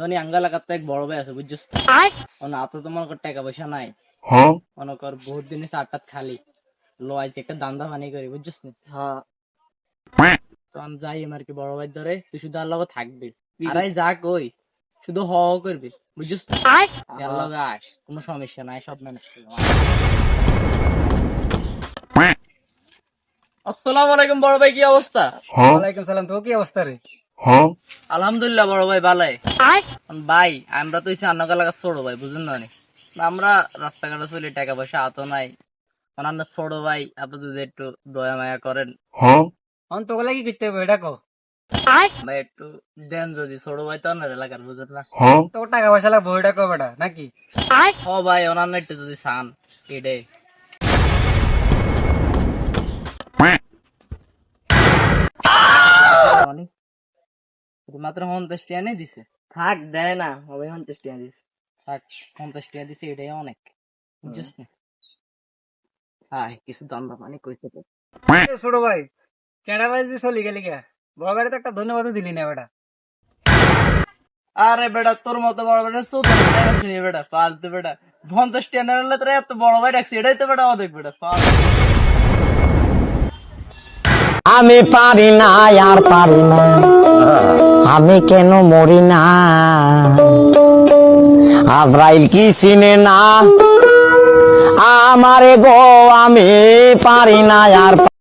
ধনী আঙ্গাল লাগাতে এক বড় ভাই আছে বুঝছিস না তো তোমার টাকা পয়সা নাই মনে কর বহুত দিনে চারটাত খালি লয় একটা দান্দা বানি করি বুঝছিস না তখন যাই আমার কি বড় ভাই ধরে তুই শুধু আর লগে থাকবি আর এই যা কই শুধু হ হ করবি বুঝছিস এর লগে আস কোনো সমস্যা নাই সব ম্যানেজ করবো আসসালামু আলাইকুম বড় ভাই কি অবস্থা ওয়ালাইকুম সালাম। তো কি অবস্থা রে? আলহামদুলিল্লাহ বড় ভাই ভালাই ভাই আমরা তো হইছি আন্নকা লাগা ছোট ভাই বুঝুন না নি? আমরা রাস্তাঘাটে চলি টাকা পয়সা হাতও নাই অনান্য ছোট ভাই আপনি যদি একটু দয়া মায়া করেন অন তো লাগি করতে হবে এটা কো। ভাই একটু দেন যদি ছোট ভাই তো আপনার এলাকার বুঝেন না তো টাকা পয়সা লাগবে এটা কো বেটা নাকি? ও ভাই অনান্য একটু যদি চান এটাই মাত্র 50 টাকা নিয়ে দিছে থাক দেয় না হবে 50 টাকা দিস। থাক 50 টাকা দিছে এটাই অনেক বুঝছিস না কিছু দান্দা পানি কইছে তো ছোট ভাই কেডা ভাই যে চলি গেলি কে? বড় ভাই তো একটা ধন্যবাদ দিলি না বেটা। আরে বেটা তোর মতো বড় বেটা শুনি বেটা ফালতু বেটা 50 টাকা নিলে তোরা এত বড় ভাই রাখছি এটাই তো বেটা অনেক বেটা আমি পারি না আর পারি না আমি কেন মরি না আজরাইল কি চিনে না আমারে গো আমি পারি না আর